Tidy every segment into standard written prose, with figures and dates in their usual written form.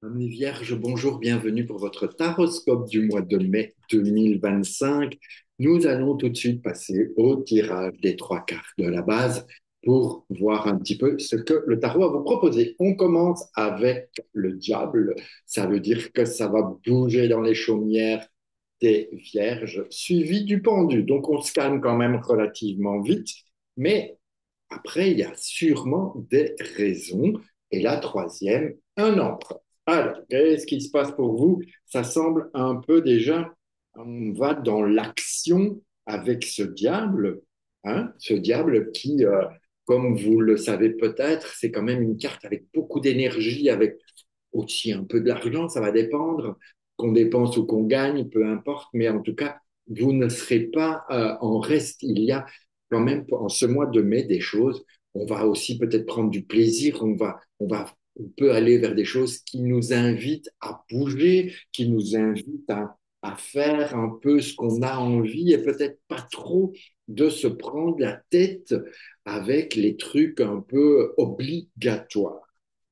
Amis Vierge, bonjour, bienvenue pour votre taroscope du mois de mai 2025. Nous allons tout de suite passer au tirage des trois cartes de la base pour voir un petit peu ce que le tarot a vous proposer. On commence avec le diable. Ça veut dire que ça va bouger dans les chaumières des Vierges, suivi du pendu. Donc on se calme quand même relativement vite, mais après, il y a sûrement des raisons. Et la troisième, un empereur. Alors, qu'est-ce qui se passe pour vous? Ça semble un peu déjà, on va dans l'action avec ce diable, hein, ce diable qui, comme vous le savez peut-être, c'est quand même une carte avec beaucoup d'énergie, avec aussi un peu de l'argent, ça va dépendre, qu'on dépense ou qu'on gagne, peu importe, mais en tout cas, vous ne serez pas en reste. Il y a quand même en ce mois de mai des choses. On va aussi peut-être prendre du plaisir, on peut aller vers des choses qui nous invitent à bouger, qui nous invitent à faire un peu ce qu'on a envie et peut-être pas trop de se prendre la tête avec les trucs un peu obligatoires.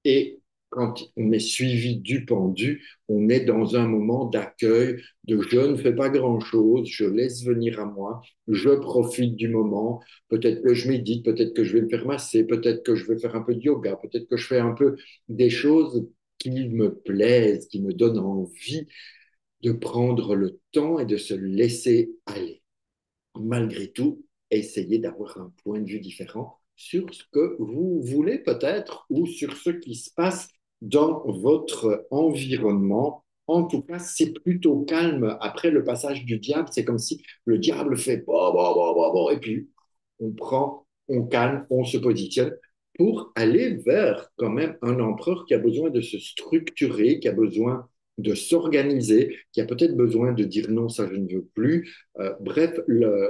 Et quand on est suivi du pendu, on est dans un moment d'accueil, de je ne fais pas grand-chose, je laisse venir à moi, je profite du moment, peut-être que je médite, peut-être que je vais me faire masser, peut-être que je vais faire un peu de yoga, peut-être que je fais un peu des choses qui me plaisent, qui me donnent envie de prendre le temps et de se laisser aller. Malgré tout, essayez d'avoir un point de vue différent sur ce que vous voulez peut-être ou sur ce qui se passe dans votre environnement. En tout cas, c'est plutôt calme. Après le passage du diable, c'est comme si le diable fait bon, bon, bon, bon, bon, et puis on prend, on calme, on se positionne pour aller vers quand même un empereur qui a besoin de se structurer, qui a besoin de s'organiser, qui a peut-être besoin de dire non, ça je ne veux plus. Bref,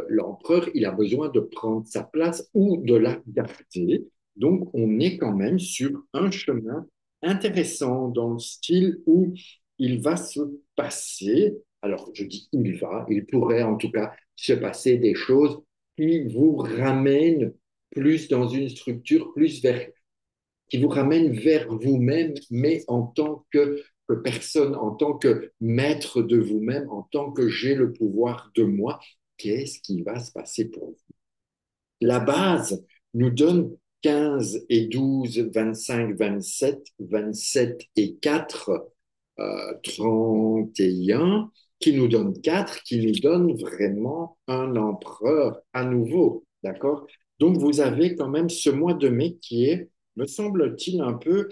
l'empereur, il a besoin de prendre sa place ou de la garder. Donc, on est quand même sur un chemin intéressant dans le style où il va se passer, alors je dis il pourrait en tout cas se passer des choses qui vous ramènent plus dans une structure, plus vers qui vous ramène vers vous-même, mais en tant que personne, en tant que maître de vous-même, en tant que j'ai le pouvoir de moi, qu'est-ce qui va se passer pour vous? La base nous donne 15 et 12, 25, 27, 27 et 4, 31, qui nous donne 4, qui nous donne vraiment un empereur à nouveau. D'accord? Donc, vous avez quand même ce mois de mai qui est, me semble-t-il, un peu,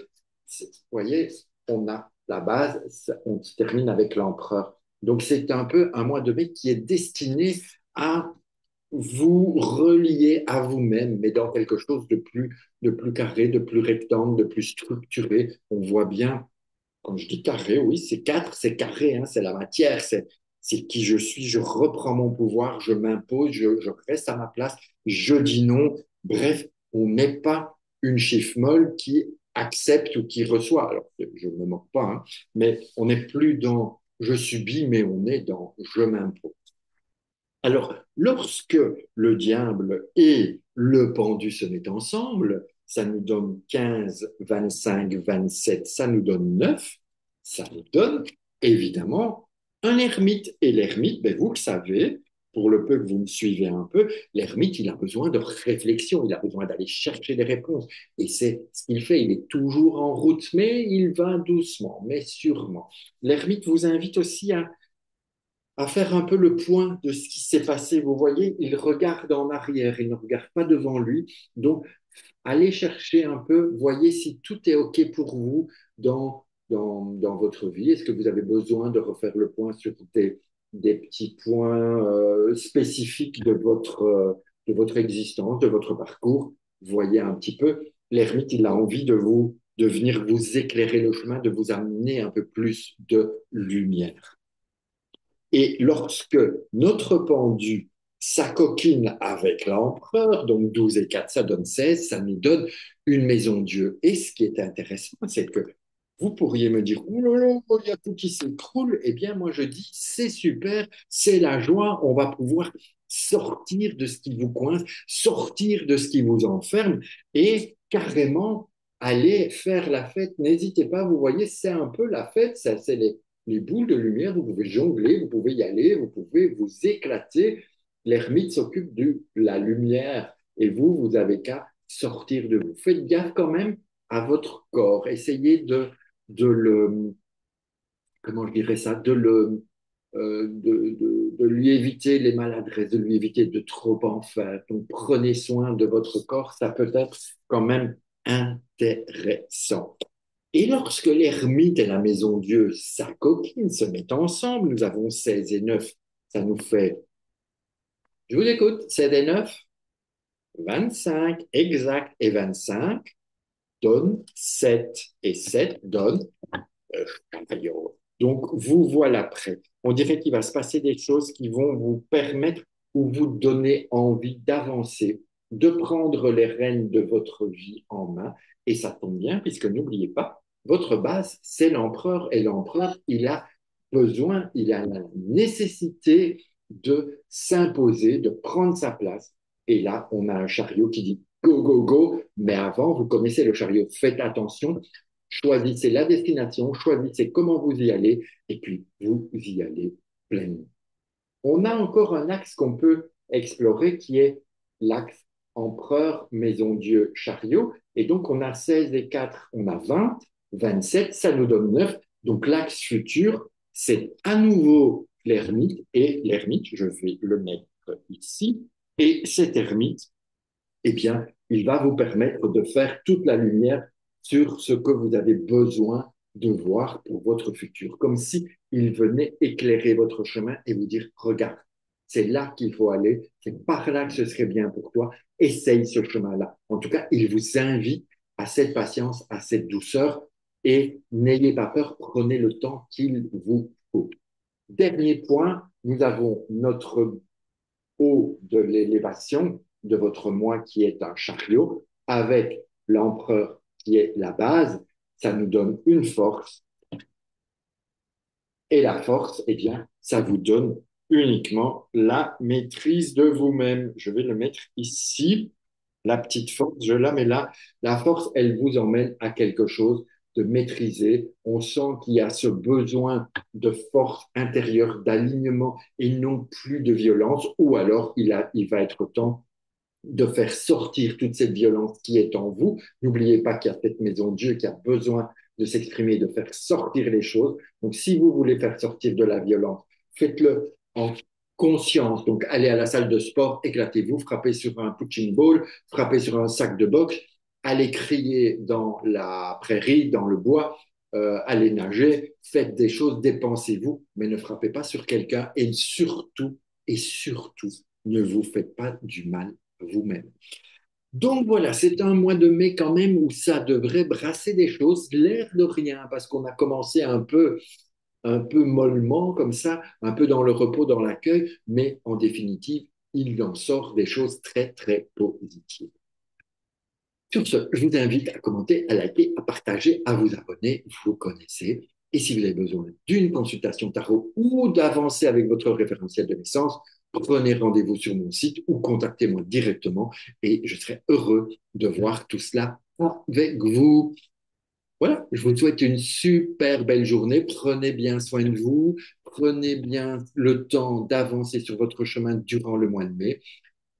vous voyez, on a la base, on se termine avec l'empereur. Donc, c'est un peu un mois de mai qui est destiné à vous relier à vous-même, mais dans quelque chose de plus carré, de plus rectangle, de plus structuré. On voit bien, quand je dis carré, oui, c'est quatre, c'est carré, hein, c'est la matière, c'est qui je suis, je reprends mon pouvoir, je m'impose, je reste à ma place, je dis non. Bref, on n'est pas une chiffre molle qui accepte ou qui reçoit. Alors, je ne me moque pas, hein, mais on n'est plus dans je subis, mais on est dans je m'impose. Alors, lorsque le diable et le pendu se mettent ensemble, ça nous donne 15, 25, 27, ça nous donne 9, ça nous donne évidemment un ermite. Et l'ermite, ben, vous le savez, pour le peu que vous me suivez un peu, l'ermite, il a besoin de réflexion, il a besoin d'aller chercher des réponses. Et c'est ce qu'il fait, il est toujours en route, mais il va doucement, mais sûrement. L'ermite vous invite aussi à faire un peu le point de ce qui s'est passé. Vous voyez, il regarde en arrière, il ne regarde pas devant lui. Donc, allez chercher un peu, voyez si tout est OK pour vous dans votre vie. Est-ce que vous avez besoin de refaire le point sur des petits points spécifiques de votre existence, de votre parcours? Voyez un petit peu. L'ermite, il a envie de venir vous éclairer le chemin, de vous amener un peu plus de lumière. Et lorsque notre pendu s'acoquine avec l'empereur, donc 12 et 4, ça donne 16, ça nous donne une maison Dieu. Et ce qui est intéressant, c'est que vous pourriez me dire, oh là là, il y a tout qui s'écroule. Eh bien, moi, je dis, c'est super, c'est la joie, on va pouvoir sortir de ce qui vous coince, sortir de ce qui vous enferme et carrément allez faire la fête. N'hésitez pas, vous voyez, c'est un peu la fête, ça, c'est les boules de lumière, vous pouvez jongler, vous pouvez y aller, vous pouvez vous éclater. L'ermite s'occupe de la lumière et vous avez qu'à sortir de vous. Faites gaffe quand même à votre corps. Essayez de le, comment je dirais ça, de lui éviter les maladresses, de lui éviter de trop en faire. Donc, prenez soin de votre corps, ça peut être quand même intéressant. Et lorsque l'ermite et la maison Dieu, sa copine, se mettent ensemble, nous avons 16 et 9, ça nous fait, je vous écoute, 16 et 9, 25, exact, et 25 donne 7, et 7 donne Cavallo. Donc, vous voilà prêt. On dirait qu'il va se passer des choses qui vont vous permettre ou vous donner envie d'avancer, de prendre les rênes de votre vie en main. Et ça tombe bien, puisque n'oubliez pas, votre base, c'est l'empereur. Et l'empereur, il a besoin, il a la nécessité de s'imposer, de prendre sa place. Et là, on a un chariot qui dit go, go, go. Mais avant, vous connaissez le chariot. Faites attention, choisissez la destination, choisissez comment vous y allez, et puis vous y allez pleinement. On a encore un axe qu'on peut explorer qui est l'axe empereur, maison Dieu, chariot. Et donc, on a 16 et 4, on a 20, 27, ça nous donne 9. Donc, l'axe futur, c'est à nouveau l'ermite. Et l'ermite, je vais le mettre ici. Et cet ermite, eh bien, il va vous permettre de faire toute la lumière sur ce que vous avez besoin de voir pour votre futur, comme si il venait éclairer votre chemin et vous dire, regarde, c'est là qu'il faut aller, c'est par là que ce serait bien pour toi, essaye ce chemin-là. En tout cas, il vous invite à cette patience, à cette douceur et n'ayez pas peur, prenez le temps qu'il vous faut. Dernier point, nous avons notre haut de l'élévation de votre moi qui est un chariot, avec l'empereur qui est la base, ça nous donne une force. Et la force, eh bien, ça vous donne uniquement la maîtrise de vous-même. Je vais le mettre ici. La petite force, je la mets là. La force, elle vous emmène à quelque chose de maîtrisé. On sent qu'il y a ce besoin de force intérieure, d'alignement et non plus de violence. Ou alors, il va être temps de faire sortir toute cette violence qui est en vous. N'oubliez pas qu'il y a cette maison de Dieu qui a besoin de s'exprimer, de faire sortir les choses. Donc, si vous voulez faire sortir de la violence, faites-le en conscience. Donc, allez à la salle de sport, éclatez-vous, frappez sur un punching ball, frappez sur un sac de boxe, allez crier dans la prairie, dans le bois, allez nager, faites des choses, dépensez-vous, mais ne frappez pas sur quelqu'un et surtout, ne vous faites pas du mal vous-même. Donc voilà, c'est un mois de mai quand même où ça devrait brasser des choses, l'air de rien, parce qu'on a commencé un peu mollement comme ça, un peu dans le repos, dans l'accueil, mais en définitive, il en sort des choses très, très positives. Sur ce, je vous invite à commenter, à liker, à partager, à vous abonner, vous connaissez. Et si vous avez besoin d'une consultation tarot ou d'avancer avec votre référentiel de naissance, prenez rendez-vous sur mon site ou contactez-moi directement et je serai heureux de voir tout cela avec vous. Voilà, je vous souhaite une super belle journée. Prenez bien soin de vous. Prenez bien le temps d'avancer sur votre chemin durant le mois de mai.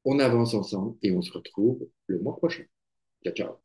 On avance ensemble et on se retrouve le mois prochain. Ciao, ciao.